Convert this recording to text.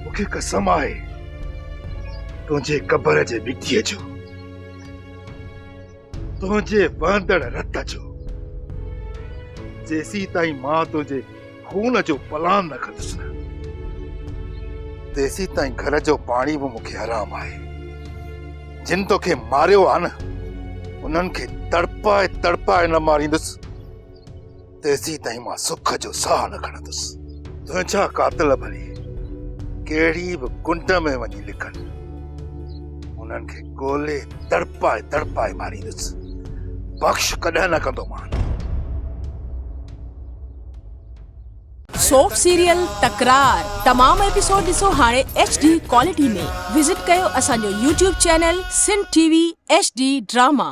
मूंखे कसम आहे तुंहिंजे कबर जे मिटीअ जो, तुंहिंजे वहंदड़ रत जो, जेसी ताईं मां तुंहिंजे खून जो पलान न कंदुसि न, तेसी ताईं घर जो पाणी बि मूंखे हराम आहे। जिन तोखे मारियो आहे न, उन्हनि खे तड़पाए तड़पाए न मारींदुसि, तेसी ताईं मां सुख जो साह न खणंदुसि। तुंहिंजा कातिल भली कहिड़ी बि कुंड में वञी लिखनि, उन्हनि खे ॻोल्हे तड़पाए तड़पाए मारींदुसि, बख़्श कॾहिं न कंदो मां। सोप सीरियल तकरार तमाम एपिसोड ॾिसो हाणे HD क्वालिटी में। विजिट कयो असांजो YouTube channel Sindh TV HD drama.